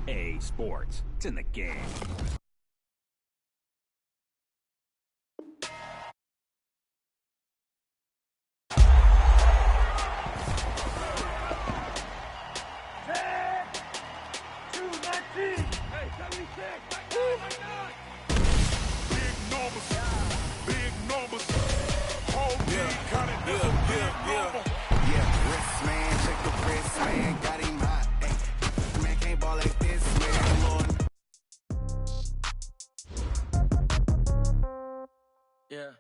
EA Sports. It's in the game. Yeah.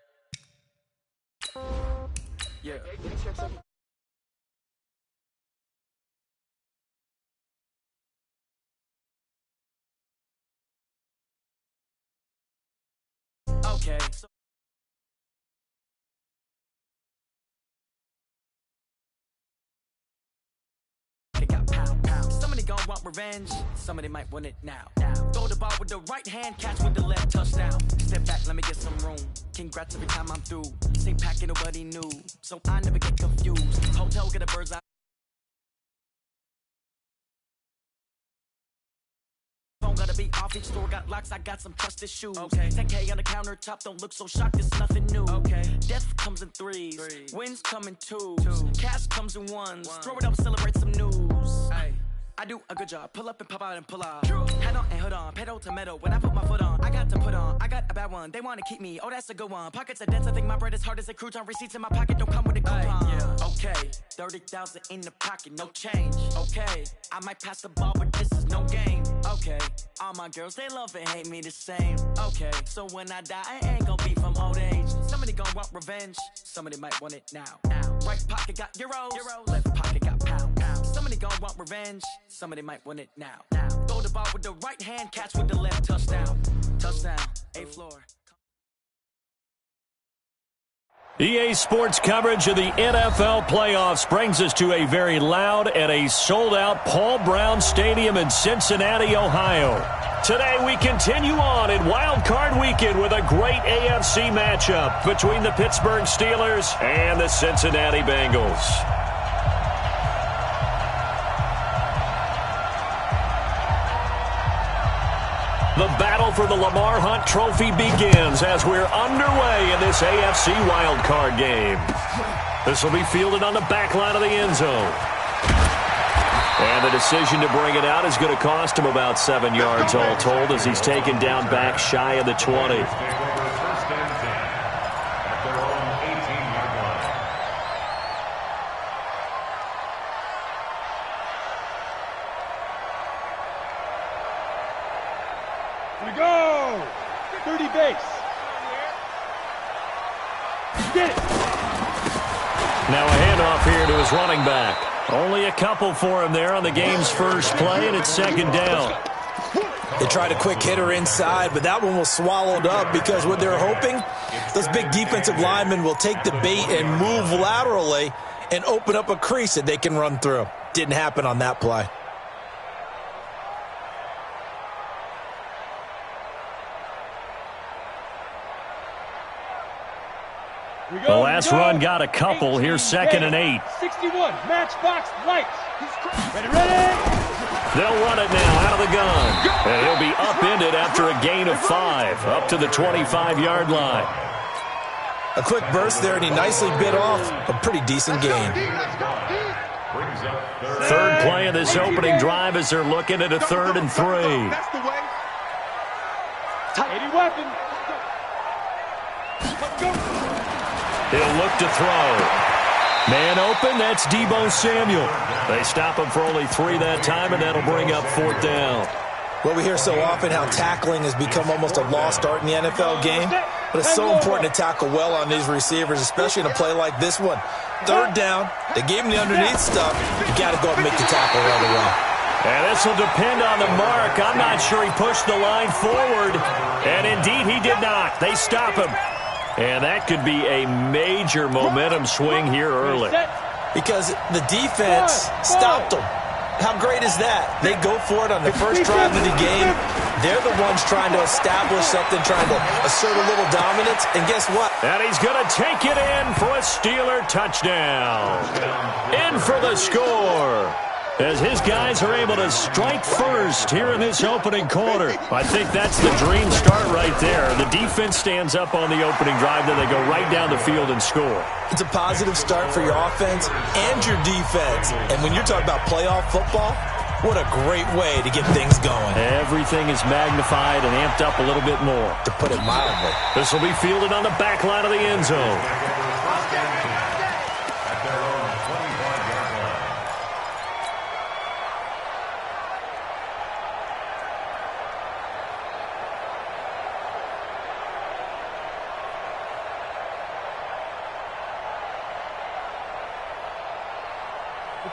Okay. Got pound. Somebody gon' want revenge. Somebody might want it now. Throw the ball with the right hand, catch with the left, touchdown. Step back, let me get some room. Congrats every time I'm through. Same packet, nobody knew, so I never get confused. Hotel, get a bird's eye. Phone gotta be off, each store got locks, I got some trusted shoes. Okay. 10K on the countertop, don't look so shocked, it's nothing new. Okay. Death comes in threes. Wins come in twos. Cash comes in ones. Throw it up, celebrate some news. Ay. I do a good job, pull up and pop out and pull out. Head on and hood on, pedal to metal. When I put my foot on, I got to put on. I got a bad one, they wanna keep me, oh that's a good one. Pockets are dense, I think my bread is hard as a crouton. Receipts in my pocket don't come with a coupon. Okay, 30,000 in the pocket, no change. Okay, I might pass the ball, but this is no game. Okay, all my girls, they love and hate me the same. Okay, so when I die, I ain't gon' be from old age. Somebody gon' want revenge, somebody might want it now. Right pocket got euros, left pocket got pound. Somebody gon' want revenge, somebody might want it now. Throw the ball with the right hand, catch with the left, touchdown. Touchdown, A-floor. EA Sports coverage of the NFL playoffs brings us to a very loud and a sold-out Paul Brown Stadium in Cincinnati, Ohio. Today we continue on in Wild Card Weekend with a great AFC matchup between the Pittsburgh Steelers and the Cincinnati Bengals. The battle for the Lamar Hunt Trophy begins as we're underway in this AFC wildcard game. This will be fielded on the back line of the end zone. And the decision to bring it out is going to cost him about 7 yards all told as he's taken down back shy of the 20. Go! 30 base. Get it! Now a handoff here to his running back. Only a couple for him there on the game's first play, and it's second down. They tried a quick hitter inside, but that one was swallowed up because what they're hoping, those big defensive linemen will take the bait and move laterally and open up a crease that they can run through. Didn't happen on that play. The last run got a couple. Here's second and 8. 61, matchbox lights. Ready. They'll run it now out of the gun. And he'll be upended after a gain of 5, up to the 25-yard line. A quick burst there, and he nicely bit off a pretty decent gain. Third play of this opening drive as they're looking at a 3rd and 3. 80 weapon. Let's go. He'll look to throw. Man open, that's Deebo Samuel. They stop him for only 3 that time, and that'll bring up 4th down. Well, we hear so often how tackling has become almost a lost art in the NFL game, but it's so important to tackle well on these receivers, especially in a play like this one. 3rd down, they gave him the underneath stuff. You got to go up and make the tackle right away. And this will depend on the mark. I'm not sure he pushed the line forward, and indeed he did not. They stop him. And that could be a major momentum swing here early. Because the defense stopped them. How great is that? They go for it on the first drive of the game. They're the ones trying to establish something, trying to assert a little dominance. And guess what? And he's going to take it in for a Steeler touchdown. In for the score. as his guys are able to strike first here in this opening quarter. I think that's the dream start right there. The defense stands up on the opening drive, then they go right down the field and score. It's a positive start for your offense and your defense. And when you're talking about playoff football, what a great way to get things going. Everything is magnified and amped up a little bit more. To put it mildly. This will be fielded on the back line of the end zone.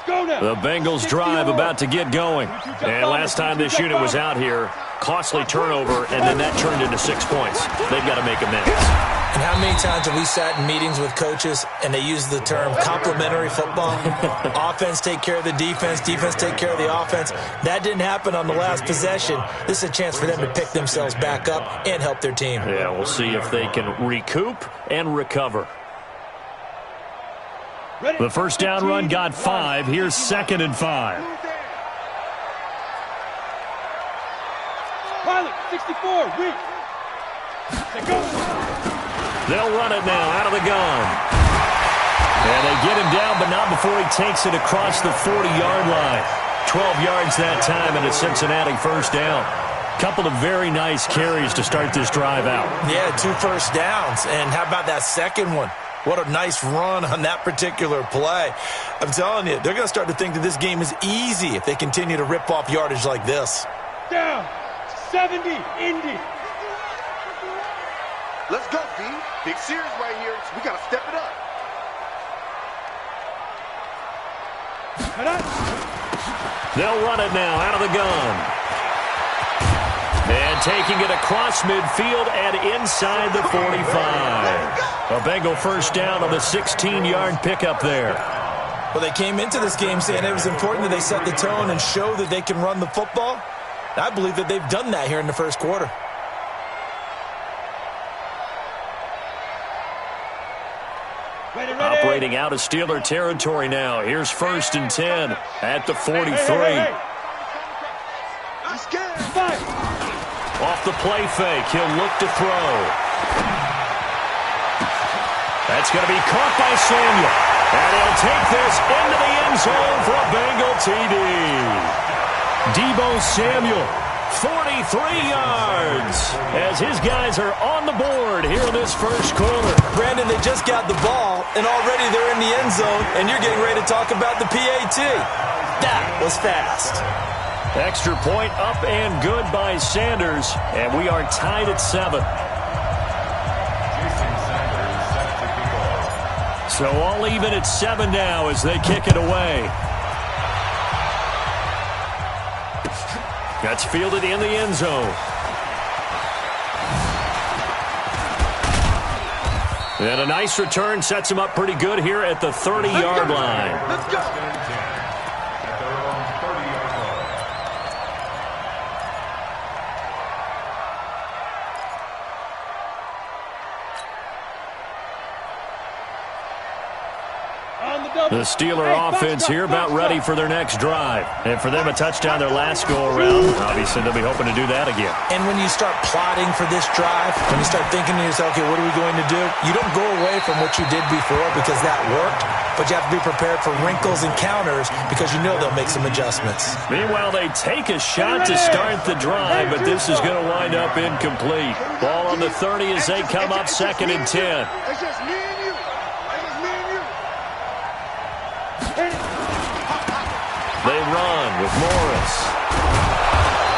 The Bengals drive about to get going. And last time this unit was out here, costly turnover, and then that turned into 6 points. They've got to make amends. And how many times have we sat in meetings with coaches and they use the term complementary football? Offense take care of the defense, defense take care of the offense. That didn't happen on the last possession. This is a chance for them to pick themselves back up and help their team. Yeah, we'll see if they can recoup and recover. The first down run got 5. Here's 2nd and 5. Pilot, 64, weak. They'll run it now out of the gun. And they get him down, but not before he takes it across the 40-yard line. 12 yards that time, and a Cincinnati first down. Couple of very nice carries to start this drive out. Yeah, 2 first downs. And how about that second one? What a nice run on that particular play. I'm telling you, they're going to start to think that this game is easy if they continue to rip off yardage like this. Down. 70, Indy. Let's go, B. Big series right here. We got to step it up. They'll run it now out of the gun. And taking it across midfield and inside the 45. A Bengal first down on the 16-yard pickup there. Well, they came into this game saying it was important that they set the tone and show that they can run the football. I believe that they've done that here in the first quarter. Operating out of Steeler territory now. Here's 1st and 10 at the 43. Off the play fake, he'll look to throw. That's going to be caught by Samuel. And he'll take this into the end zone for a Bengal TD. Deebo Samuel, 43 yards, as his guys are on the board here in this first quarter. Brandon, they just got the ball, and already they're in the end zone, and you're getting ready to talk about the PAT. That was fast. Extra point up and good by Sanders, and we are tied at 7. So all even at 7 now as they kick it away. That's fielded in the end zone. And a nice return sets him up pretty good here at the 30-yard line. Let's go. The Steeler offense here about ready for their next drive. And for them, a touchdown their last go-around. Obviously, they'll be hoping to do that again. And when you start plotting for this drive, when you start thinking to yourself, okay, what are we going to do? You don't go away from what you did before because that worked, but you have to be prepared for wrinkles and counters because you know they'll make some adjustments. Meanwhile, they take a shot to start the drive, but this is going to wind up incomplete. Ball on the 30 as they come up 2nd and 10. It's just me and you. They run with Morris.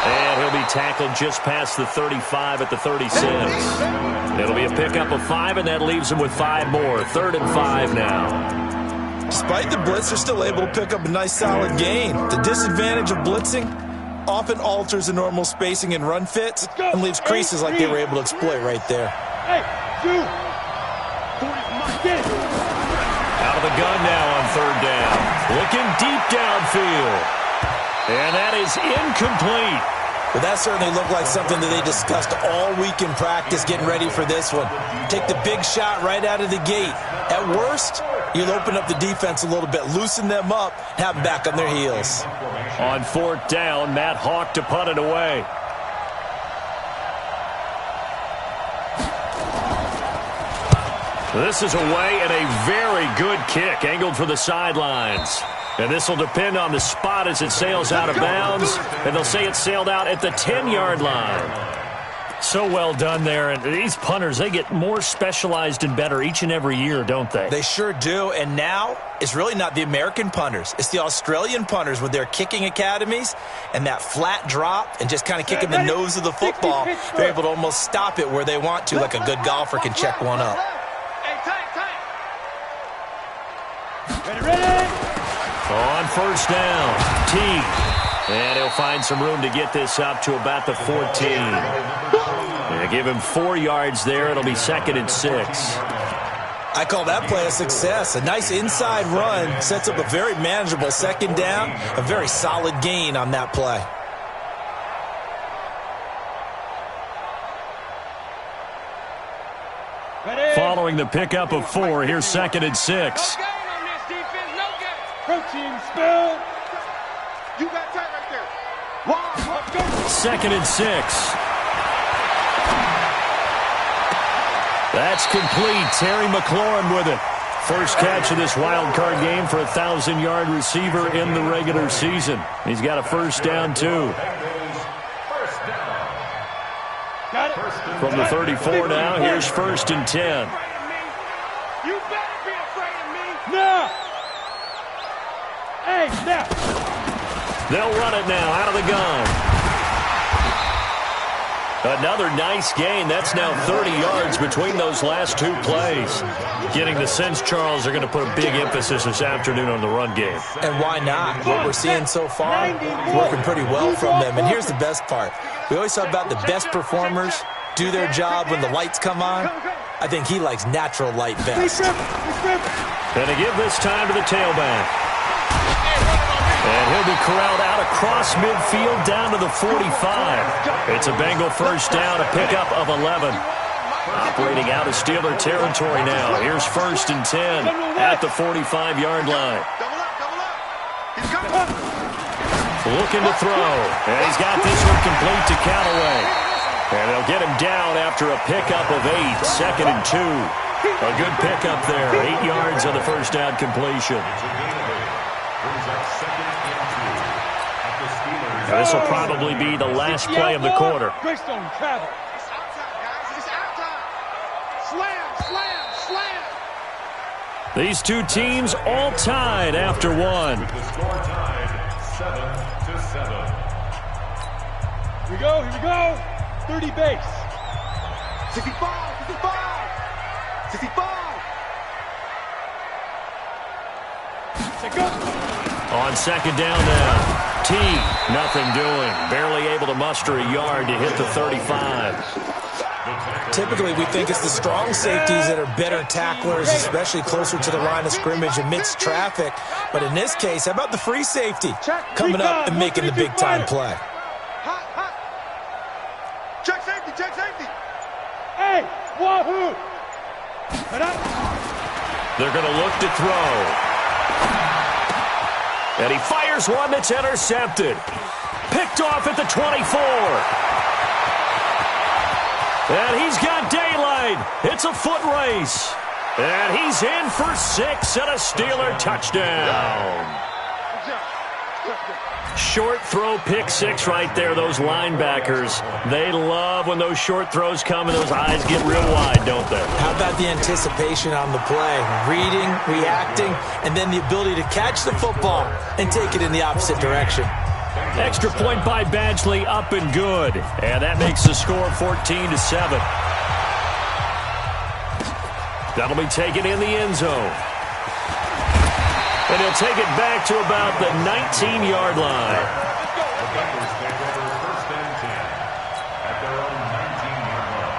And he'll be tackled just past the 35 at the 36. It'll be a pickup of 5, and that leaves them with 5 more. 3rd and 5 now. Despite the blitz, they're still able to pick up a nice solid gain. The disadvantage of blitzing often alters the normal spacing and run fits and leaves creases like they were able to exploit right there. Out of the gun now on 3rd down. Looking deep downfield. And that is incomplete. Well, that certainly looked like something that they discussed all week in practice getting ready for this one. Take the big shot right out of the gate. At worst, You'll open up the defense a little bit, loosen them up, have them back on their heels. On 4th down, Matt Hawk to punt it away. This is away and a very good kick, angled for the sidelines. And this will depend on the spot as it sails out of bounds. And they'll say it sailed out at the 10-yard line. So well done there. And these punters, they get more specialized and better each and every year, don't they? They sure do. And now it's really not the American punters. It's the Australian punters with their kicking academies and that flat drop and just kind of kicking the nose of the football. They're able to almost stop it where they want to, like a good golfer can check one up. Ready? On 1st down, T. And he'll find some room to get this up to about the 14. And give him 4 yards there. It'll be 2nd and 6. I call that play a success. A nice inside run sets up a very manageable 2nd down. A very solid gain on that play. Ready? Following the pickup of 4, here's 2nd and 6. Protein spill. You got tight right there. Wow, let's go. 2nd and 6. That's complete. Terry McLaurin with it. First catch of this wild card game for a 1,000-yard receiver in the regular season. He's got a 1st down, too. Got it. From the 34 now, here's 1st and 10. You better be afraid of me. No. Hey, now. They'll run it now out of the gun. Another nice gain. That's now 30 yards between those last 2 plays. Getting the sense, Charles, they're going to put a big emphasis this afternoon on the run game. And why not? What we're seeing so far, working pretty well from them. And here's the best part. We always talk about the best performers do their job when the lights come on. I think he likes natural light best. And to give this time to the tailback. And he'll be corralled out across midfield down to the 45. It's a Bengal 1st down, a pickup of 11. Operating out of Steeler territory now. Here's 1st and 10 at the 45-yard line. Looking to throw. And he's got this one complete to Callaway. And they'll get him down after a pickup of 8. 2nd and 2. A good pickup there. 8 yards on the 1st down completion. And this will probably be the last play of the quarter. Greystone travel. It's outside, guys. It's outside. Slam, slam, slam. These two teams all tied after 1. The score tied 7-7. Here we go, here we go. 30 base. 65, 65. 65. Set go. On 2nd down now. T, nothing doing. Barely able to muster a yard to hit the 35. Typically, we think it's the strong safeties that are better tacklers, especially closer to the line of scrimmage amidst traffic. But in this case, how about the free safety coming up and making the big-time play? Hot, hot. Check safety, check safety. Hey, wahoo. They're going to look to throw. And he fires one that's intercepted. Picked off at the 24. And he's got daylight. It's a foot race. And he's in for 6 and a Steeler touchdown. Short throw, pick 6 right there. Those linebackers, they love when those short throws come and those eyes get real wide, don't they? How about the anticipation on the play? Reading, reacting, and then the ability to catch the football and take it in the opposite direction. Extra point by Badgley, up and good. And that makes the score 14-7. That'll be taken in the end zone. And he'll take it back to about the 19-yard line. The Bengals take over 1st and 10 at their own 19-yard line.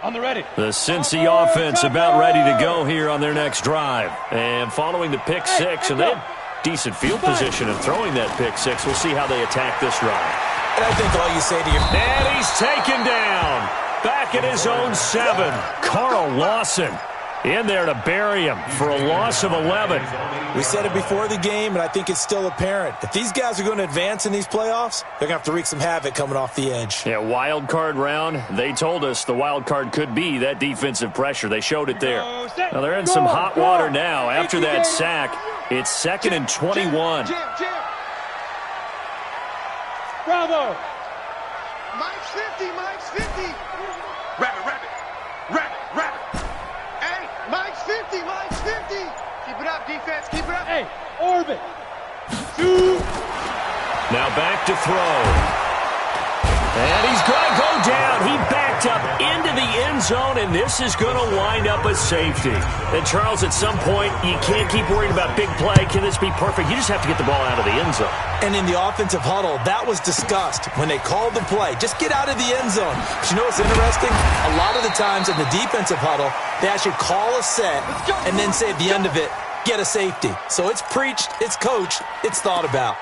On the ready. The Cincy offense about ready to go here on their next drive. And following the pick six, and they had decent field position in throwing that pick six. We'll see how they attack this drive. And I think all you say to your... And he's taken down. Back at his own 7. Carl Lawson in there to bury him for a loss of 11. We said it before the game, and I think it's still apparent. If these guys are going to advance in these playoffs, they're going to have to wreak some havoc coming off the edge. Yeah, wild card round. They told us the wild card could be that defensive pressure. They showed it there. Now they're in some hot water now. After that sack, it's 2nd and 21. Bravo. Mike's 50, Mike's 50. Rabbit, rabbit, rabbit, rabbit. Hey, Mike's 50, Mike's 50. Keep it up, defense, keep it up. Hey, orbit. 2. Now back to throw. And he's going to go down. He backed up into the end zone, and this is going to wind up a safety. And, Charles, at some point, you can't keep worrying about big play. Can this be perfect? You just have to get the ball out of the end zone. And in the offensive huddle, that was discussed when they called the play. Just get out of the end zone. But you know what's interesting? A lot of the times in the defensive huddle, they actually call a set and then say at the end of it, get a safety. So it's preached, it's coached, it's thought about.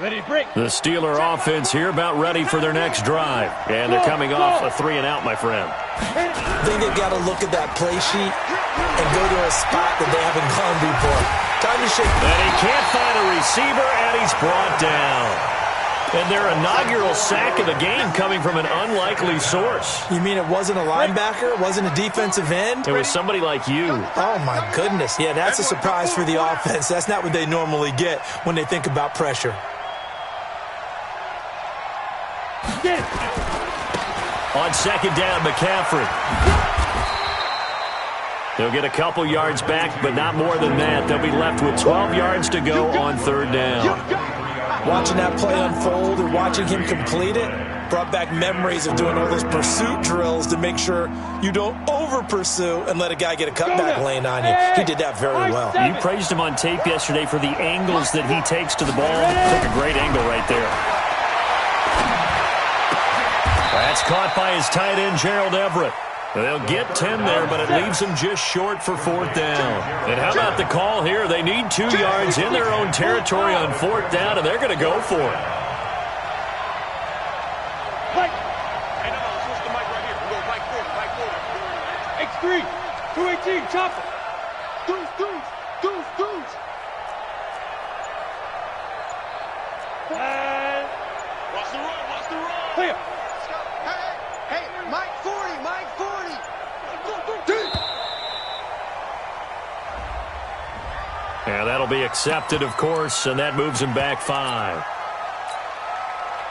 Ready, break. The Steeler offense here about ready for their next drive. And they're coming off a 3-and-out, my friend. I think they've got to look at that play sheet and go to a spot that they haven't gone before. Time to shake. And he can't find a receiver, and he's brought down. And their inaugural sack of the game coming from an unlikely source. You mean it wasn't a linebacker? It wasn't a defensive end? It was somebody like you. Oh, my goodness. Yeah, that's a surprise for the offense. That's not what they normally get when they think about pressure. On 2nd down, McCaffrey. They'll get a couple yards back, but not more than that. They'll be left with 12 yards to go on 3rd down. Watching that play unfold and watching him complete it brought back memories of doing all those pursuit drills to make sure you don't over-pursue and let a guy get a cutback lane on you. He did that very well. You praised him on tape yesterday for the angles that he takes to the ball. Took a great angle right there. That's caught by his tight end, Gerald Everett. They'll get 10 there, but it leaves them just short for 4th down. And how about the call here? They need 2 yards in their own territory on 4th down, and they're going to go for it. Mike. Hey, no, switch the mic right here. We'll go right forward. X3. 218, chopper. Deuce, deuce, deuce, deuce. And Watch the run, watch the run. clear. Hey, Mike 40, Mike 40. And that'll be accepted, of course, and that moves him back 5.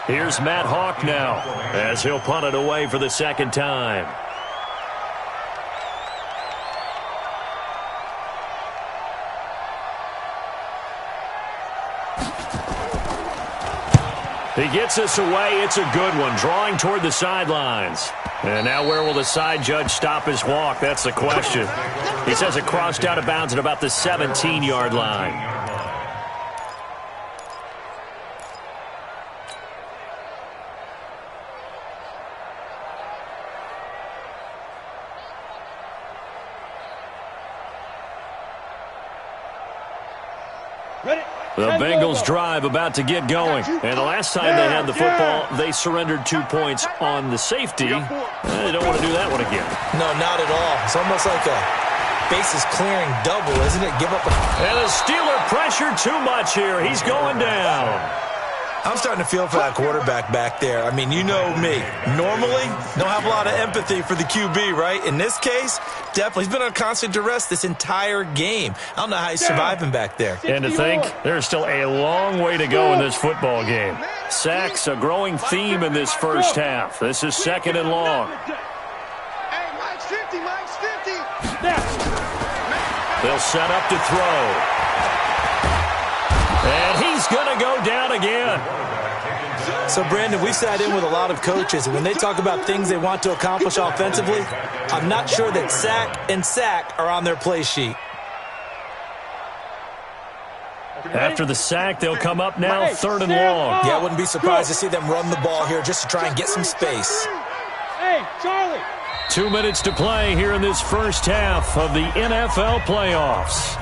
Here's Matt Hawk now, as he'll punt it away for the 2nd time. He gets us away. It's a good one, drawing toward the sidelines. And now where will the side judge stop his walk? That's the question. He says it crossed out of bounds at about the 17-yard line. Ready. The Bengals drive about to get going. And the last time they had the football, they surrendered 2 points on the safety. They don't want to do that one again. No, not at all. It's almost like a bases clearing double, isn't it? Give up a... And the Steeler pressure too much here. He's going down. I'm starting to feel for that quarterback back there. I mean, you know me. Normally, don't have a lot of empathy for the QB, right? In this case, definitely. He's been on constant duress this entire game. I don't know how he's surviving back there. And to think, there's still a long way to go in this football game. Sacks, a growing theme in this first half. This is 2nd and long. Hey, Mike's 50, Mike's 50. They'll set up to throw. And he's going to go down again. So, Brandon, we've sat in with a lot of coaches, and when they talk about things they want to accomplish offensively, I'm not sure that sack and sack are on their play sheet. After the sack, they'll come up now 3rd and long. Yeah, I wouldn't be surprised to see them run the ball here just to try and get some space. Hey, Charlie. 2 minutes to play here in this first half of the NFL playoffs.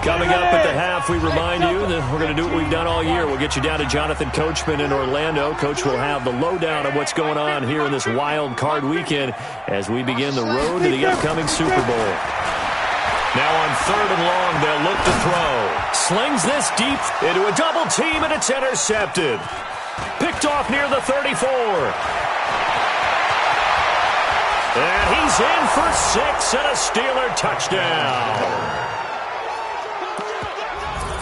Coming up at the half, we remind you that we're going to do what we've done all year. We'll get you down to Jonathan Coachman in Orlando. Coach will have the lowdown of what's going on here in this wild card weekend as we begin the road to the upcoming Super Bowl. Now on 3rd and long, they'll look to throw. Slings this deep into a double team, and it's intercepted. Picked off near the 34. And he's in for 6 and a Steeler touchdown.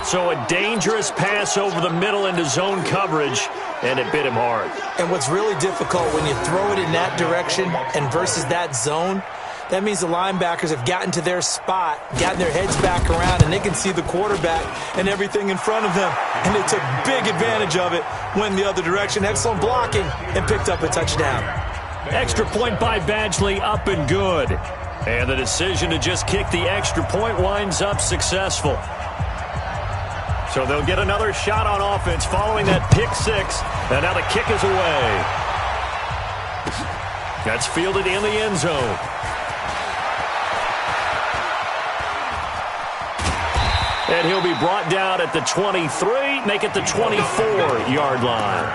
So a dangerous pass over the middle into zone coverage, and it bit him hard. And what's really difficult when you throw it in that direction and versus that zone, that means the linebackers have gotten to their spot, gotten their heads back around, and they can see the quarterback and everything in front of them. And they took big advantage of it, went the other direction, excellent blocking, and picked up a touchdown. Extra point by Badgley, up and good. And the decision to just kick the extra point winds up successful. So they'll get another shot on offense following that pick 6. And now the kick is away. That's fielded in the end zone. And he'll be brought down at the 23, make it the 24-yard line.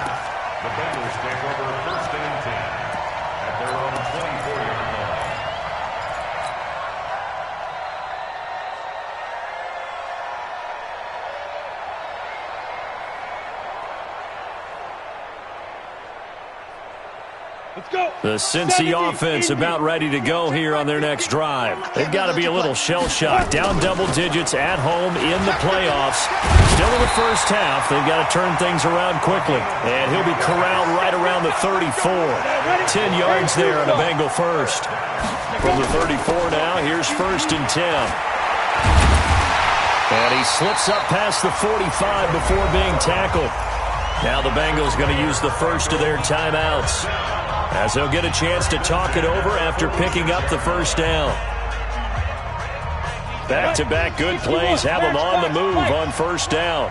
The Bengals take over 1st and 10 at their own 24-yard line. Let's go. The Cincy offense about ready to go here on their next drive. They've got to be a little shell-shocked. Down double digits at home in the playoffs. Still in the first half. They've got to turn things around quickly. And he'll be corralled right around the 34. 10 yards there on a Bengal first. From the 34 now, here's 1st and 10. And he slips up past the 45 before being tackled. Now the Bengals going to use the first of their timeouts, as they'll get a chance to talk it over after picking up the first down. Back-to-back good plays have them on the move on 1st down.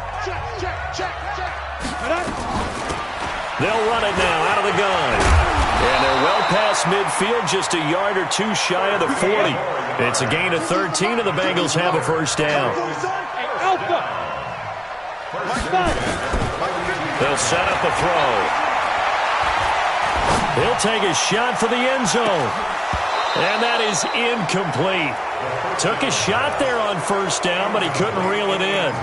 They'll run it now out of the gun. And they're well past midfield, just a yard or 2 shy of the 40. It's a gain of 13, and the Bengals have a first down. They'll set up a throw. He'll take a shot for the end zone. And that is incomplete. Took a shot there on 1st down, but he couldn't reel it in.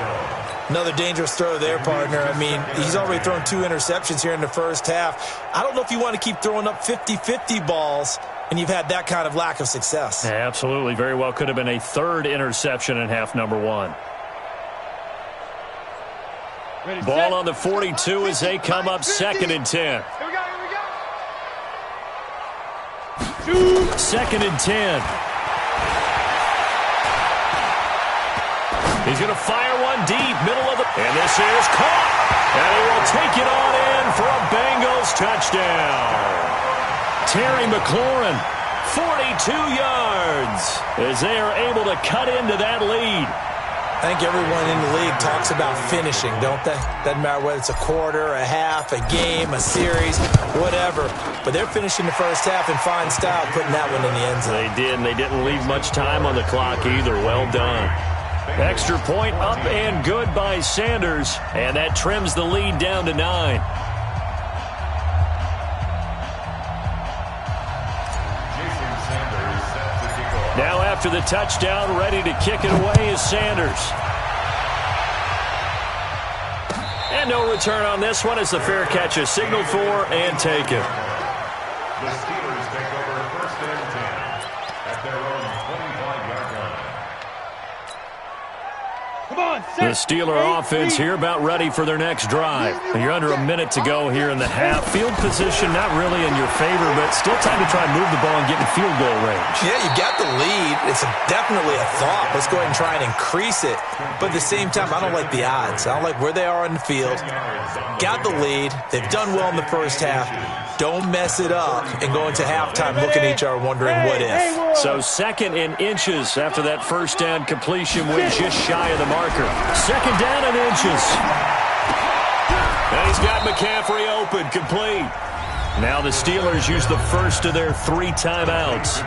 Another dangerous throw there, partner. I mean, he's already thrown 2 interceptions here in the first half. I don't know if you want to keep throwing up 50-50 balls, and you've had that kind of lack of success. Yeah, absolutely. Very well could have been a 3rd interception in half number 1. Ball on the 42 as they come up 2nd and 10. 2nd and 10. He's going to fire one deep, middle of the... And this is caught. And he will take it on in for a Bengals touchdown. Terry McLaurin, 42 yards, as they are able to cut into that lead. I think everyone in the league talks about finishing, don't they? Doesn't matter whether it's a quarter, a half, a game, a series, whatever. But they're finishing the first half in fine style, putting that one in the end zone. They did, and they didn't leave much time on the clock either. Well done. Extra point up and good by Sanders, and that trims the lead down to 9. Now after the touchdown, ready to kick it away is Sanders. And no return on this one as the fair catch is signaled for and taken. The Steelers take over 1st and 10 at their own 25-yard line. Come on, The Steeler offense here about ready for their next drive. You're under a minute to go here in the half. Field position not really in your favor, but still time to try and move the ball and get in field goal range. Yeah, you got the lead. It's definitely a thought. Let's go ahead and try and increase it. But at the same time, I don't like the odds. I don't like where they are on the field. Got the lead. They've done well in the first half. don't mess it up and go into halftime looking at each other wondering what if. So 2nd and inches after that first down completion went just shy of the marker. 2nd down and inches. And he's got McCaffrey open, complete. Now the Steelers use the first of their 3 timeouts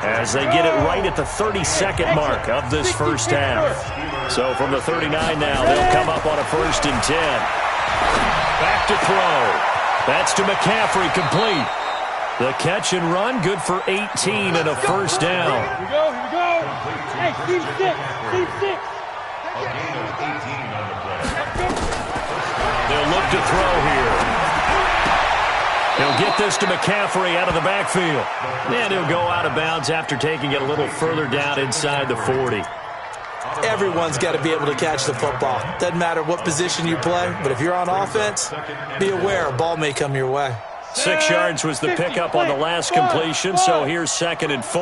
as they get it right at the 32nd mark of this first half. So from the 39 now, they'll come up on a 1st and 10. Back to throw. That's to McCaffrey, complete. The catch and run, good for 18 and a first down. Here we go, here we go. Hey, team 6, team 6. A gain of 18 on the play. They'll look to throw here. He'll get this to McCaffrey out of the backfield. And he'll go out of bounds after taking it a little further down inside the 40. Everyone's got to be able to catch the football. Doesn't matter what position you play, but if you're on offense, be aware a ball may come your way. 6 yards was the pickup on the last completion, so here's 2nd and 4.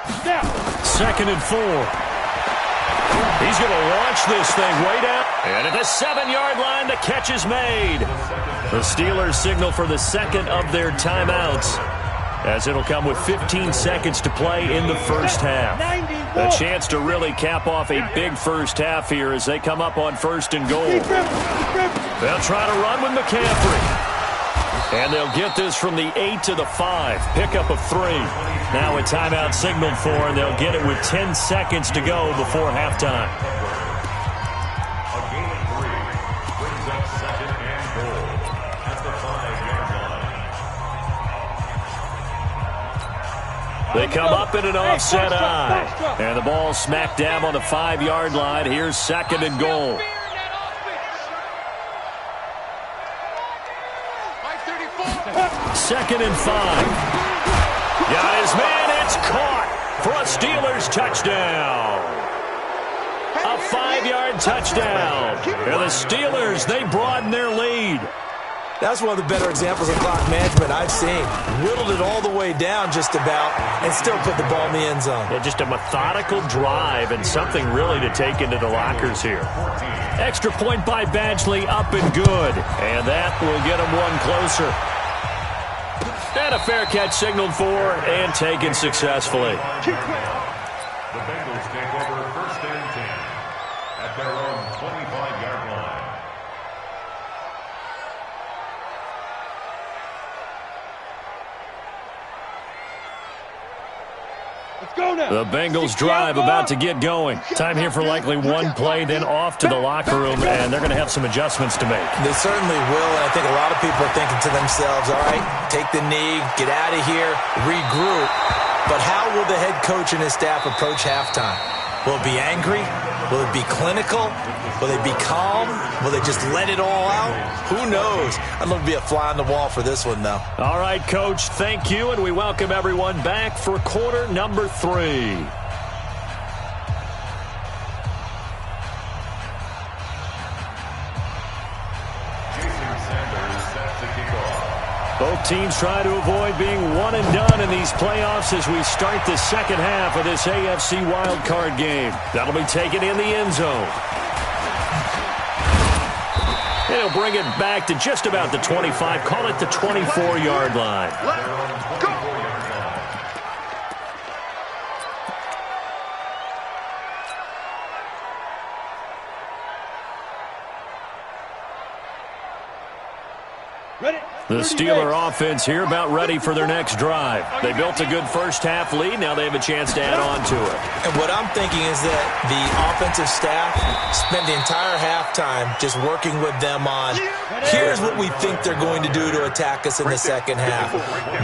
2nd and 4. He's going to launch this thing way down. And at the 7-yard line, the catch is made. The Steelers signal for the 2nd of their timeouts, as it'll come with 15 seconds to play in the first half. A chance to really cap off a big first half here as they come up on 1st and goal. They'll try to run with McCaffrey. And they'll get this from the 8 to the 5. Pickup of 3. Now a timeout signaled for, and they'll get it with 10 seconds to go before halftime. A gain of 3 brings up 2nd and goal at the 5-yard line. They come up in an offset eye. And the ball smack dab on the 5-yard line. Here's 2nd and goal. 2nd and 5. Got his man. It's caught for a Steelers touchdown. A 5-yard touchdown. And the Steelers, they broaden their lead. That's one of the better examples of clock management I've seen. Whittled it all the way down just about and still put the ball in the end zone. Yeah, just a methodical drive and something really to take into the lockers here. Extra point by Badgley, up and good. And that will get him one closer. And a fair catch signaled for and taken successfully. The Bengals take over 1st and 10 at their own 25-yard line. Let's go now. The Bengals drive about to get going. Time here for likely one play, then off to the locker room, and they're going to have some adjustments to make. They certainly will, and I think a lot of people are thinking to themselves, all right, take the knee, get out of here, regroup. But how will the head coach and his staff approach halftime? Will it be angry? Will it be clinical? Will they be calm? Will they just let it all out? Who knows? I'd love to be a fly on the wall for this one, though. All right, Coach, thank you, and we welcome everyone back for quarter number 3. Both teams try to avoid being one and done in these playoffs as we start the second half of this AFC wildcard game. That'll be taken in the end zone. And he'll bring it back to just about the 25, call it the 24-yard line. Let's go. Ready? The Steeler offense here about ready for their next drive. They built a good first half lead. Now they have a chance to add on to it. And what I'm thinking is that the offensive staff spent the entire halftime just working with them on, here's what we think they're going to do to attack us in the second half.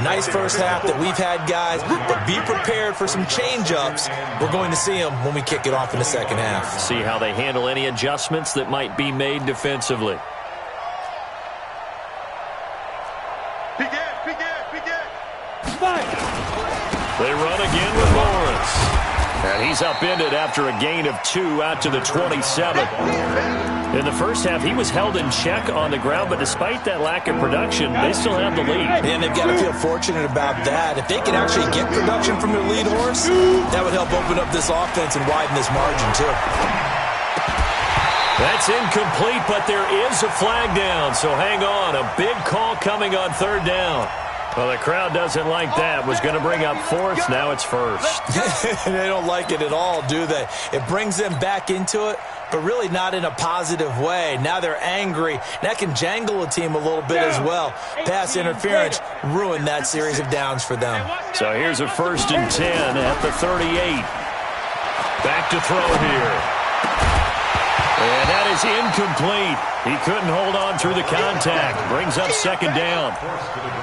Nice first half that we've had, guys, but be prepared for some change-ups. We're going to see them when we kick it off in the second half. See how they handle any adjustments that might be made defensively. They run again with Lawrence. And he's upended after a gain of 2 out to the 27. In the first half, he was held in check on the ground, but despite that lack of production, they still have the lead. And they've got to feel fortunate about that. If they can actually get production from their lead horse, that would help open up this offense and widen this margin, too. That's incomplete, but there is a flag down, so hang on. A big call coming on third down. Well, the crowd doesn't like that. Was going to bring up fourth. Now it's first. They don't like it at all, do they? It brings them back into it, but really not in a positive way. Now they're angry. That can jangle a team a little bit as well. Pass interference ruined that series of downs for them. So here's a 1st and 10 at the 38. Back to throw here. And that is incomplete. He couldn't hold on through the contact. Brings up 2nd down.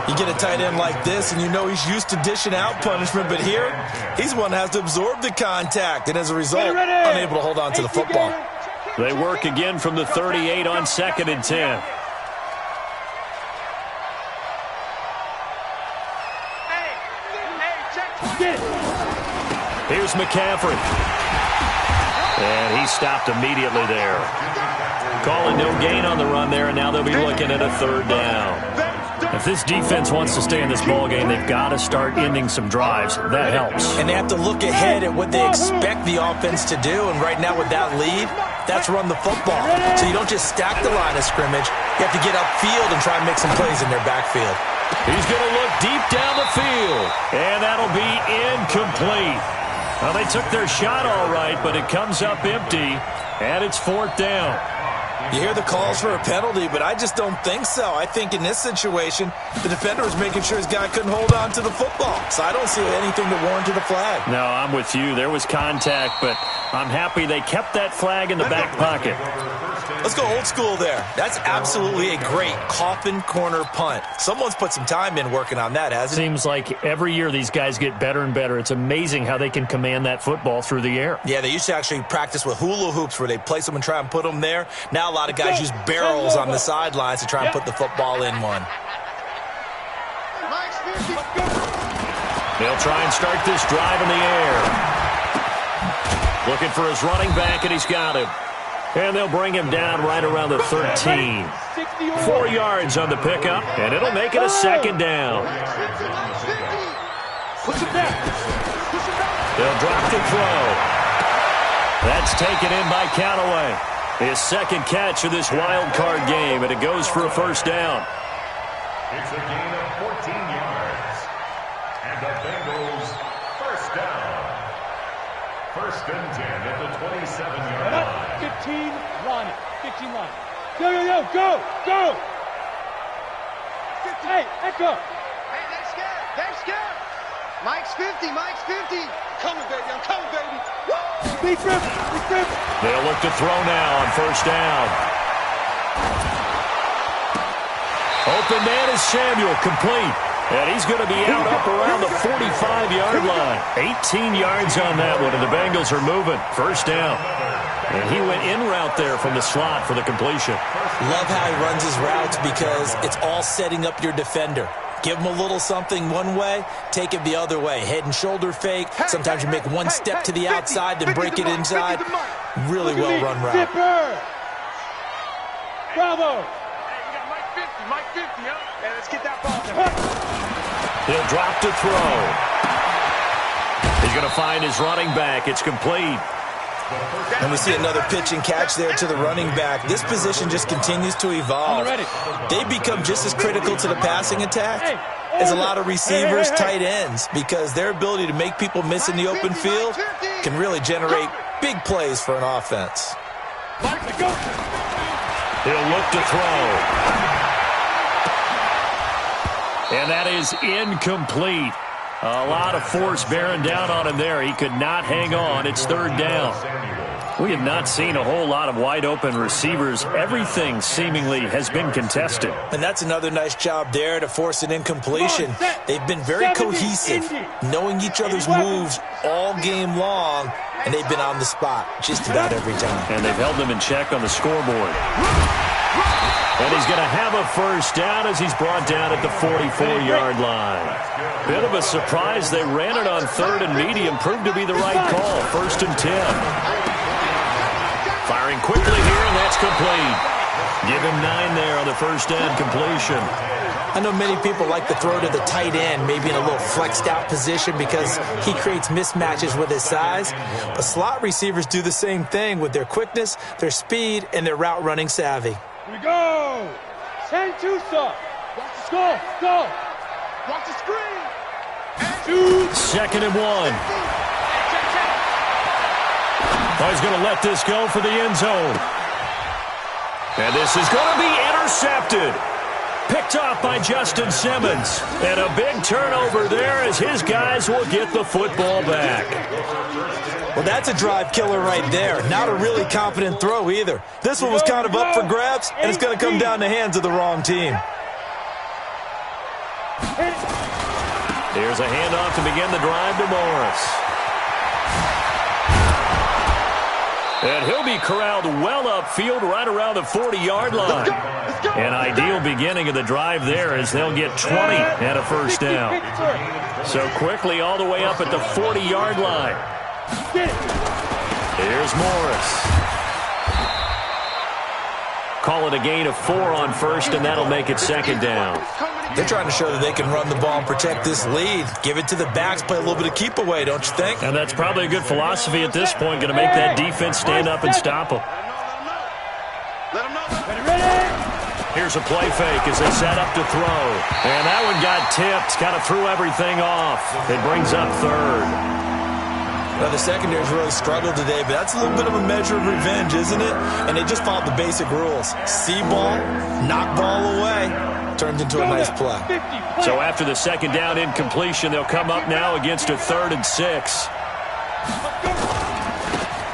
You get a tight end like this, and you know he's used to dishing out punishment, but here, he's one that has to absorb the contact, and as a result, unable to hold on to the football. They work again from the 38 on 2nd and 10. Here's McCaffrey. And he stopped immediately there. Calling no gain on the run there, and now they'll be looking at a 3rd down. If this defense wants to stay in this ballgame, they've got to start ending some drives. That helps. And they have to look ahead at what they expect the offense to do, and right now with that lead, that's run the football. So you don't just stack the line of scrimmage. You have to get upfield and try and make some plays in their backfield. He's going to look deep down the field, and that'll be incomplete. Well, they took their shot all right, but it comes up empty, and it's 4th down. You hear the calls for a penalty, but I just don't think so. I think in this situation, the defender was making sure his guy couldn't hold on to the football. So I don't see anything to warrant a flag. No, I'm with you. There was contact, but I'm happy they kept that flag in the back pocket. Let's go old school there. That's absolutely a great coffin corner punt. Someone's put some time in working on that, hasn't it? Seems like every year these guys get better and better. It's amazing how they can command that football through the air. Yeah, they used to actually practice with hula hoops where they place them and try and put them there. Now a lot of guys use barrels on the sidelines to try and put the football in one. They'll try and start this drive in the air. Looking for his running back, and he's got him. And they'll bring him down right around the 13. 4 yards on the pickup, and it'll make it a 2nd down. They'll drop the throw. That's taken in by Callaway. His 2nd catch of this wild card game, and it goes for a 1st down. It's a gain of 14 yards. And the Bengals 1st down. 1st and 10 at the 27-yard line. 15 line. 15 line. Go. Hey, Echo. Hey, they're scared. Mike's 50. Coming, baby. I'm coming, baby. Big grip. They'll look to throw now on 1st down. Open man is Samuel, complete. And he's going to be out up around the 45-yard line. 18 yards on that one, and the Bengals are moving. 1st down. And he went in route there from the slot for the completion. Love how he runs his routes because it's all setting up your defender. Give him a little something one way, take it the other way. Head and shoulder fake. Sometimes you make one step to the outside, then break it inside. Really well-run route. Bravo. Hey, we got Mike 50, huh? Hey, let's get that ball. He'll drop to throw. He's going to find his running back. It's complete. And we see another pitch and catch there to the running back. This position just continues to evolve. They become just as critical to the passing attack as a lot of receivers, tight ends, because their ability to make people miss in the open field can really generate big plays for an offense. He'll look to throw. And that is incomplete. A lot of force bearing down on him there. He could not hang on. It's 3rd down. We have not seen a whole lot of wide-open receivers. Everything seemingly has been contested. And that's another nice job there to force an incompletion. They've been very cohesive, knowing each other's moves all game long, and they've been on the spot just about every time. And they've held them in check on the scoreboard. And he's going to have a 1st down as he's brought down at the 44-yard line. Bit of a surprise. They ran it on 3rd and medium. Proved to be the right call. 1st and 10. Firing quickly here, and that's complete. Give him 9 there on the first down completion. I know many people like to throw to the tight end, maybe in a little flexed out position because he creates mismatches with his size. But slot receivers do the same thing with their quickness, their speed, and their route running savvy. Here we go. 10-2, sir. Go. Watch the screen. Second and 1. Oh, he's going to let this go for the end zone. And this is going to be intercepted. Picked off by Justin Simmons. And a big turnover there as his guys will get the football back. Well, that's a drive killer right there. Not a really confident throw either. This one was kind of up for grabs, and it's going to come down the hands of the wrong team. Here's a handoff to begin the drive to Morris. And he'll be corralled well upfield right around the 40-yard line. An ideal beginning of the drive there as they'll get 20 and a first down. So quickly all the way up at the 40-yard line. Here's Morris. Call it a gain of 4 on first, and that'll make it second down. They're trying to show that they can run the ball and protect this lead. Give it to the backs, play a little bit of keep away, don't you think? And that's probably a good philosophy at this point, going to make that defense stand up and stop them. Here's a play fake as they set up to throw. And that one got tipped, kind of threw everything off. It brings up third. Well, the secondary's really struggled today, but that's a little bit of a measure of revenge, isn't it? And they just followed the basic rules. See ball, knock ball away. Turned into a nice play. So after the second down incompletion, they'll come up now against a 3rd and 6.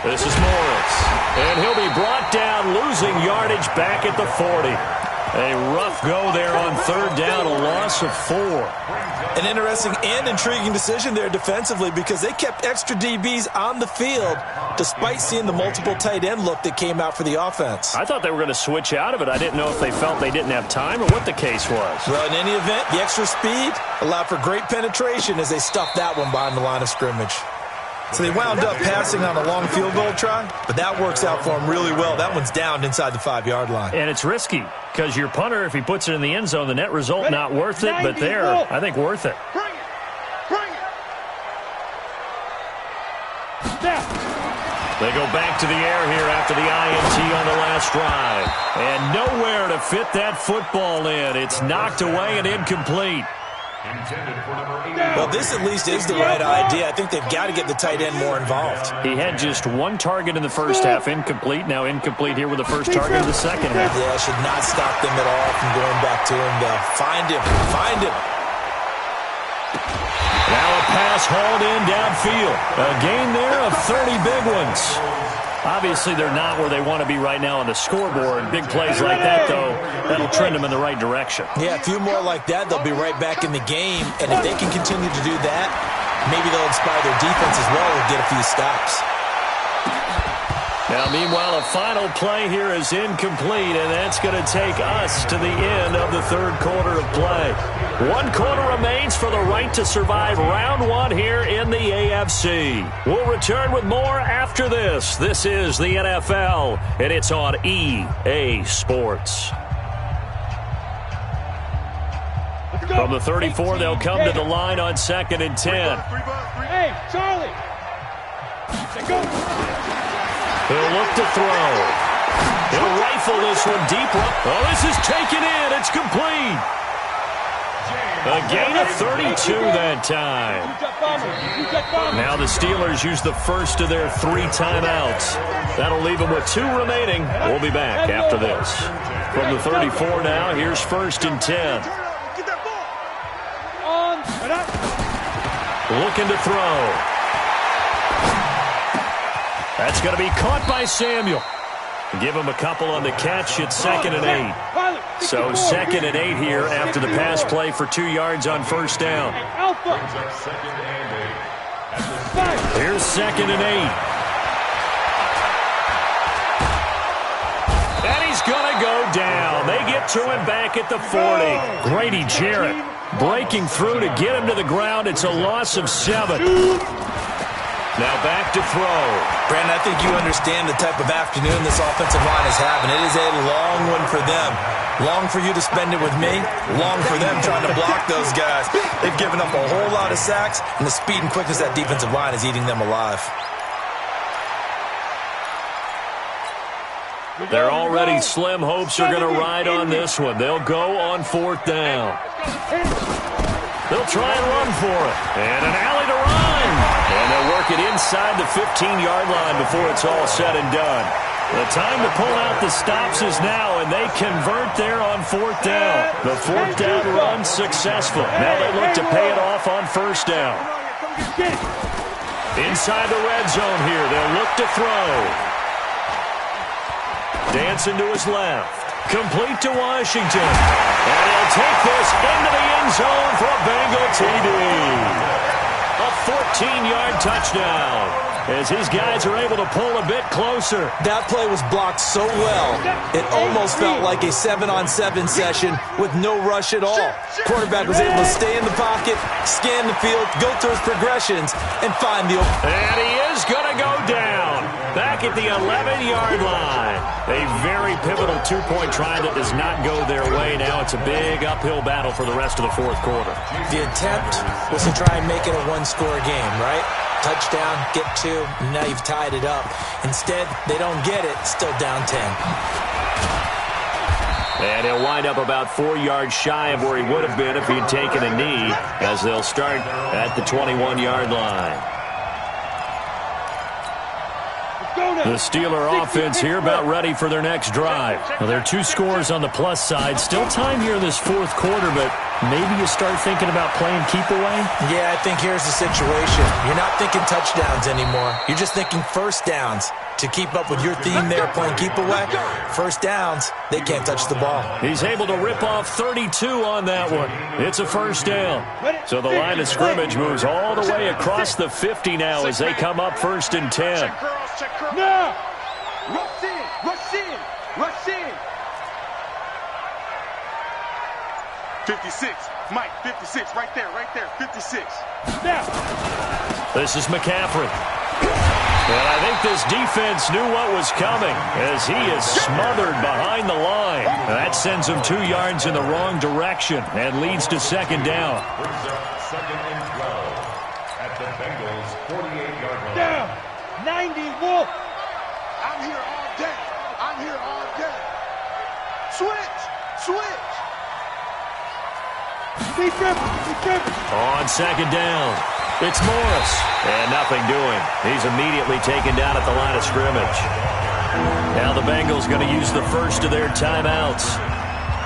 This is Morris. And he'll be brought down, losing yardage back at the 40. A rough go there on 3rd down, a loss of 4. An interesting and intriguing decision there defensively because they kept extra DBs on the field despite seeing the multiple tight end look that came out for the offense. I thought they were going to switch out of it. I didn't know if they felt they didn't have time or what the case was. Well, in any event, the extra speed allowed for great penetration as they stuffed that one behind the line of scrimmage. So they wound up passing on a long field goal try, but that works out for them really well. That one's down inside the 5-yard line. And it's risky because your punter, if he puts it in the end zone, the net result not worth it, but there, I think worth it. Bring it. They go back to the air here after the INT on the last drive. And nowhere to fit that football in. It's knocked away and incomplete. Well, this at least is the right idea. I think they've got to get the tight end more involved. He had just 1 target in the first half, incomplete. Now incomplete here with the first target of the second half. Yeah, should not stop them at all from going back to him, though. Find him. Now a pass hauled in downfield. A gain there of 30 big ones. Obviously, they're not where they want to be right now on the scoreboard. Big plays like that, though, that'll trend them in the right direction. Yeah, a few more like that, they'll be right back in the game. And if they can continue to do that, maybe they'll inspire their defense as well and get a few stops. Now, meanwhile, a final play here is incomplete, and that's going to take us to the end of the 3rd quarter of play. 1 quarter remains for the right to survive round 1 here in the AFC. We'll return with more after this. This is the NFL, and it's on EA Sports. From the 34, they'll come to the line on 2nd and 10. Hey, Charlie. Go. He'll look to throw. He'll rifle this one deep. Oh, this is taken in. It's complete. A gain of 32 that time. Now the Steelers use the first of their 3 timeouts. That'll leave them with 2 remaining. We'll be back after this. From the 34 now, here's 1st and 10. Looking to throw. That's going to be caught by Samuel. Give him a couple on the catch. It's 2nd and 8. So 2nd and 8 here after the pass play for 2 yards on first down. Here's 2nd and 8. And he's going to go down. They get to him back at the 40. Grady Jarrett breaking through to get him to the ground. It's a loss of 7. Now back to throw. Brandon, I think you understand the type of afternoon this offensive line is having. It is a long one for them. Long for you to spend it with me. Long for them trying to block those guys. They've given up a whole lot of sacks, and the speed and quickness of that defensive line is eating them alive. They're already slim hopes are going to ride on this one. They'll go on 4th down. They'll try and run for it. And an alley to run. And they'll work it inside the 15-yard line before it's all said and done. The time to pull out the stops is now, and they convert there on 4th down. The 4th down run successful. Now they look to pay it off on 1st down. Inside the red zone here, they'll look to throw. Dancing to his left. Complete to Washington. And he'll take this into the end zone for a Bengal TD. A 14-yard touchdown as his guys are able to pull a bit closer. That play was blocked so well, it almost felt like a 7-on-7 session with no rush at all. Quarterback was able to stay in the pocket, scan the field, go through his progressions, and find the open. And he is going to go down back at the 11-yard line. A very pivotal two-point try that does not go their way. Now it's a big uphill battle for the rest of the 4th quarter. The attempt was to try and make it a one-score game, right? Touchdown, get 2, and now you've tied it up. Instead, they don't get it, still down 10. And he'll wind up about 4 yards shy of where he would have been if he'd taken a knee, as they'll start at the 21-yard line. The Steeler offense here about ready for their next drive. Well, there are 2 scores on the plus side. Still time here in this 4th quarter, but maybe you start thinking about playing keep away? Yeah, I think here's the situation. You're not thinking touchdowns anymore. You're just thinking first downs. To keep up with your theme there, playing keep away, first downs, they can't touch the ball. He's able to rip off 32 on that one. It's a first down. So the line of scrimmage moves all the way across the 50 now as they come up 1st and 10. Now! Rush in! Rush in! Rush in! 56. Mike, 56. Right there, 56. Now. This is McCaffrey. And I think this defense knew what was coming as he is smothered behind the line. That sends him 2 yards in the wrong direction and leads to 2nd down. Brings up 2nd and 12 at the Bengals' 48-yard line. Down. 90 Wolf. I'm here all day. I'm here all day. Switch! Switch! Be tripping. On 2nd down, it's Morris. And nothing doing. He's immediately taken down at the line of scrimmage. Now the Bengals going to use the first of their timeouts.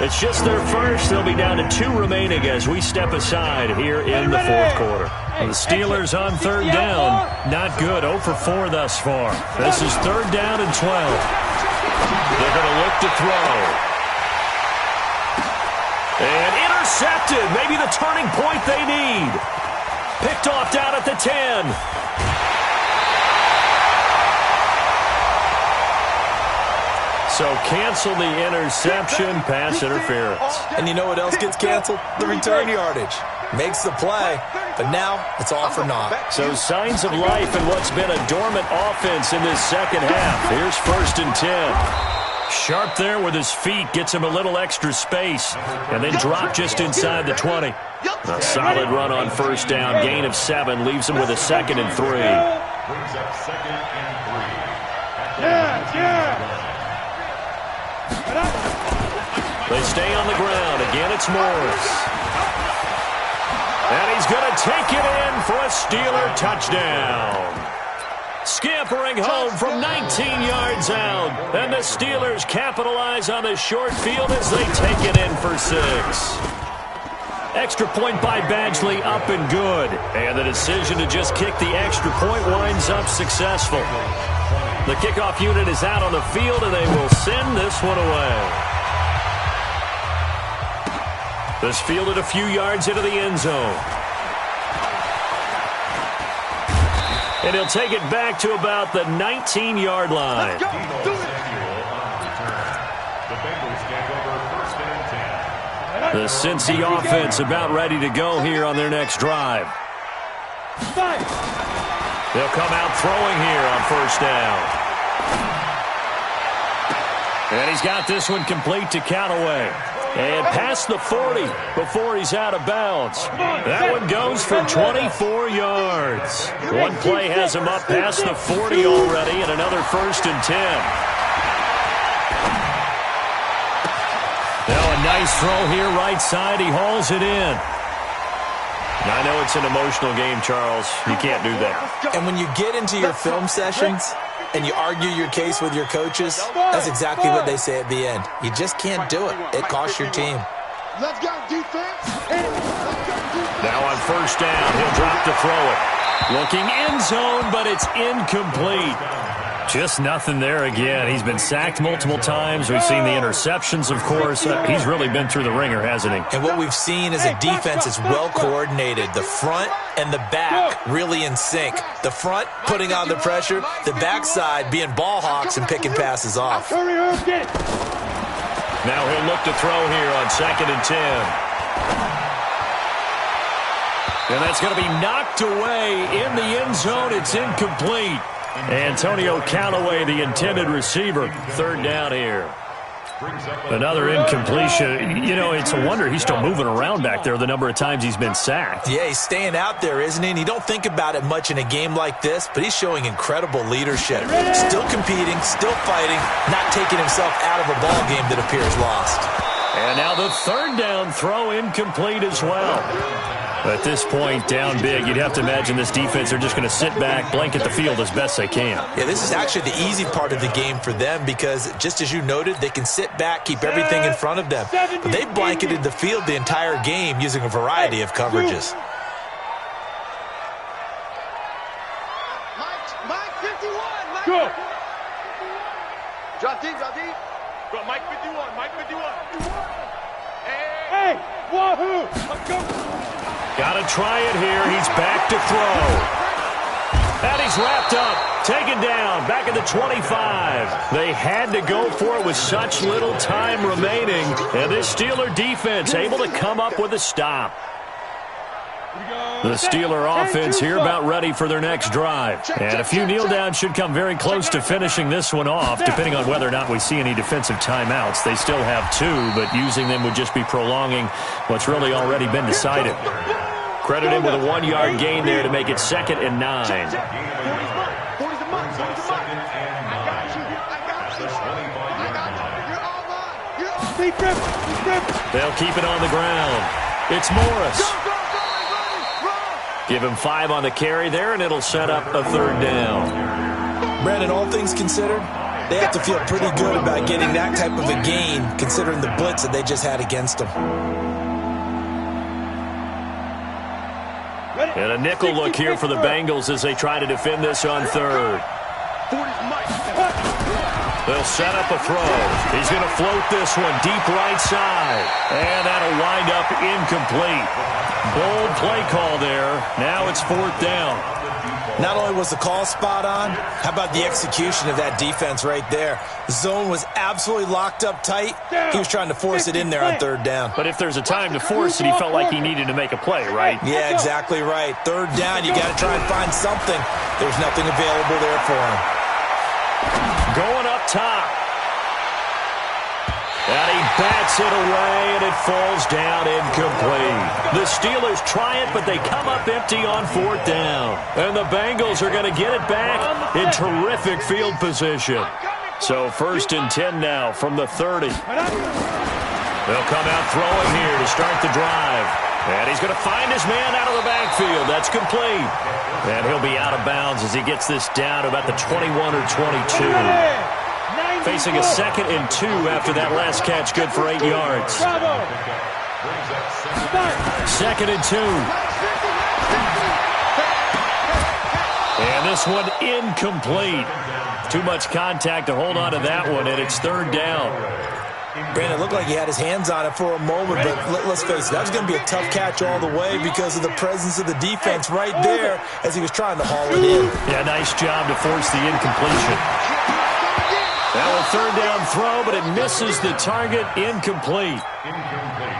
It's just their first. They'll be down to 2 remaining as we step aside here in the 4th quarter. The Steelers on 3rd down. Not good. 0 for 4 thus far. This is 3rd down and 12. They're going to look to throw. And intercepted. Maybe the turning point they need. Picked off down at the 10. So cancel the interception, pass interference. And you know what else gets canceled? The return yardage. Makes the play, but now it's all for naught. So signs of life in what's been a dormant offense in this 2nd half. Here's 1st and 10. Sharp there with his feet, gets him a little extra space, and then drop just inside the 20. A solid run on 1st down, gain of 7, leaves him with a 2nd and 3. Brings up 2nd and 3. They stay on the ground. Again, it's Morris. And he's going to take it in for a Steeler touchdown. Scampering home from 19 yards out. And the Steelers capitalize on the short field as they take it in for 6. Extra point by Badgley, up and good. And the decision to just kick the extra point winds up successful. The kickoff unit is out on the field, and they will send this one away. This fielded a few yards into the end zone. And he'll take it back to about the 19-yard line. The Cincy offense about ready to go here on their next drive. They'll come out throwing here on first down. And he's got this one complete to Callaway. And past the 40 before he's out of bounds. That one goes for 24 yards. One play has him up past the 40 already, and another 1st and 10. Now a nice throw here, right side. He hauls it in. I know it's an emotional game, Charles. You can't do that. And when you get into your film sessions and you argue your case with your coaches, that's exactly what they say at the end. You just can't do it. It costs your team. Let's go, defense. Now on first down, he'll drop to throw it. Looking end zone, but it's incomplete. Just nothing there again. He's been sacked multiple times. We've seen the interceptions, of course. He's really been through the ringer, hasn't he? And what we've seen is a defense that's well coordinated. The front and the back really in sync. The front putting on the pressure, the backside being ball hawks and picking passes off. Now he'll look to throw here on 2nd and 10. And that's going to be knocked away in the end zone. It's incomplete. Antonio Callaway, the intended receiver. 3rd down here. Another incompletion. You know, it's a wonder he's still moving around back there the number of times he's been sacked. Yeah, he's staying out there, isn't he? And you don't think about it much in a game like this, but he's showing incredible leadership. Still competing, still fighting, not taking himself out of a ball game that appears lost. And now the 3rd down throw incomplete as well. At this point, down big, you'd have to imagine this defense are just going to sit back, blanket the field as best they can. Yeah, this is actually the easy part of the game for them because, just as you noted, they can sit back, keep everything in front of them. But they've blanketed the field the entire game using a variety of coverages. Mike 51. Mike. Go. Drop deep, drop deep. Go, Mike 51. Mike 51. Hey, wahoo! Let's go. Got to try it here. He's back to throw. And he's wrapped up. Taken down. Back at the 25. They had to go for it with such little time remaining. And this Steeler defense able to come up with a stop. The Steeler offense here about ready for their next drive. And a few kneel downs should come very close to finishing this one off, depending on whether or not we see any defensive timeouts. They still have 2, but using them would just be prolonging what's really already been decided. Credit him with a 1-yard gain there to make it 2nd and 9. They'll keep it on the ground. It's Morris. Give him 5 on the carry there, and it'll set up a 3rd down. Brandon, all things considered, they have to feel pretty good about getting that type of a gain, considering the blitz that they just had against them. And a nickel look here for the Bengals as they try to defend this on 3rd. They'll set up a throw. He's going to float this one deep right side. And that'll wind up incomplete. Bold play call there. Now it's 4th down. Not only was the call spot on, how about the execution of that defense right there? The zone was absolutely locked up tight. He was trying to force it in there on 3rd down. But if there's a time to force it, he felt like he needed to make a play, right? Yeah, exactly right. 3rd down, you got to try and find something. There's nothing available there for him. Going up top. And he bats it away, and it falls down incomplete. The Steelers try it, but they come up empty on 4th down. And the Bengals are going to get it back in terrific field position. So 1st and 10 now from the 30. They'll come out throwing here to start the drive. And he's going to find his man out of the backfield. That's complete. And he'll be out of bounds as he gets this down to about the 21 or 22. Facing a 2nd and 2 after that last catch, good for 8 yards. 2nd and 2. And this one incomplete. Too much contact to hold on to that one, and it's 3rd down. Brandon, it looked like he had his hands on it for a moment, but let's face it, that was going to be a tough catch all the way because of the presence of the defense right there as he was trying to haul it in. Yeah, nice job to force the incompletion. Now a third down throw, but it misses the target. Incomplete.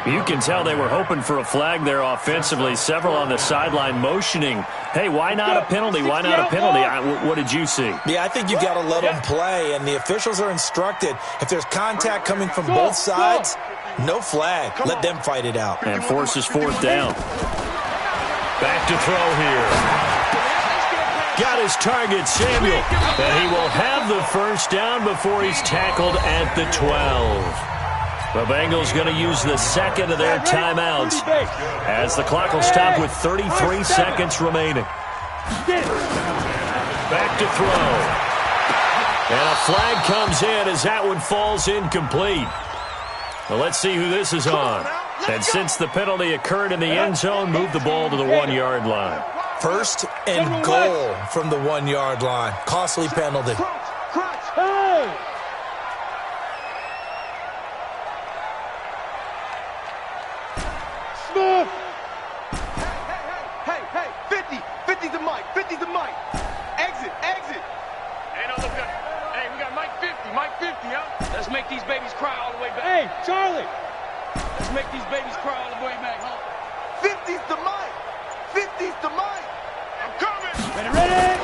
You can tell they were hoping for a flag there offensively. Several on the sideline motioning, hey, why not a penalty? Why not a penalty? What did you see? Yeah, I think you got to let them play, and the officials are instructed, if there's contact coming from both sides, no flag. Let them fight it out. And forces fourth down. Back to throw here. Got his target, Samuel, and he will have the first down before he's tackled at the 12. The Bengals going to use the second of their timeouts as the clock will stop with 33 seconds remaining. Back to throw. And a flag comes in as that one falls incomplete. Well, let's see who this is on. And since the penalty occurred in the end zone, move the ball to the 1-yard line. First and goal from the 1-yard line. Costly penalty. Smith! Hey, 50. 50's the mic. 50's the mic. Exit. Hey, no, look up. Hey, we got Mike 50. Mike 50, huh? Let's make these babies cry all the way back. Hey, Charlie. Let's make these babies cry all the way back, huh? 50's the mic. 50's the mic. I'm coming. Ready?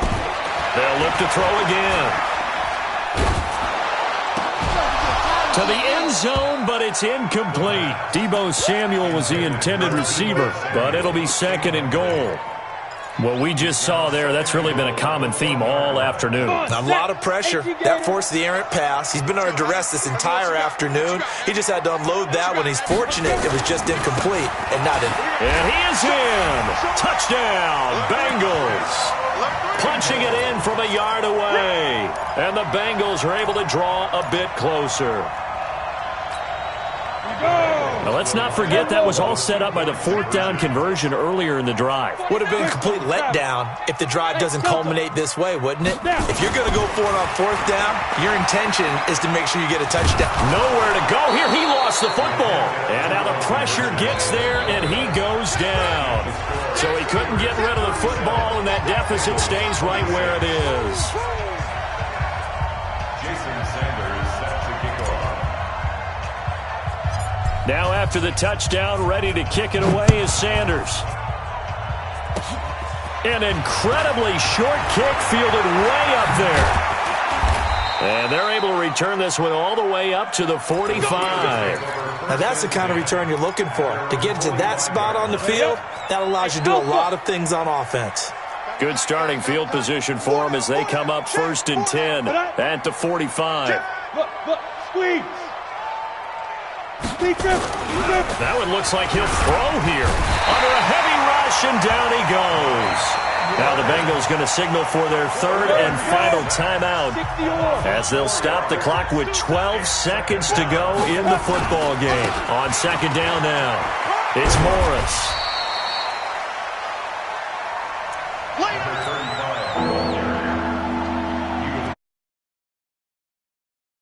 They'll look to throw again. To the end zone, but it's incomplete. Deebo Samuel was the intended receiver, but it'll be second and goal. What we just saw there, that's really been a common theme all afternoon. A lot of pressure. That forced the errant pass. He's been under duress this entire afternoon. He just had to unload that one. He's fortunate it was just incomplete and not in. And he is in. Touchdown, Bengals. Punching it in from a yard away. And the Bengals are able to draw a bit closer. Now, let's not forget that was all set up by the fourth down conversion earlier in the drive. Would have been a complete letdown if the drive doesn't culminate this way, wouldn't it? If you're going to go for it on fourth down, your intention is to make sure you get a touchdown. Nowhere to go here. He lost the football. And now the pressure gets there, and he goes down. So he couldn't get rid of the football, and that deficit stays right where it is. Jason Sanders set to kick off. Now after the touchdown, ready to kick it away is Sanders. An incredibly short kick fielded way up there. And they're able to return this one all the way up to the 45. Now that's the kind of return you're looking for. To get to that spot on the field, that allows you to do a lot of things on offense. Good starting field position for them as they come up first and 10 at the 45. Look, squeeze. That one looks like he'll throw here. Under a heavy rush, and down he goes. Now the Bengals going to signal for their third and final timeout as they'll stop the clock with 12 seconds to go in the football game. On second down now, it's Morris.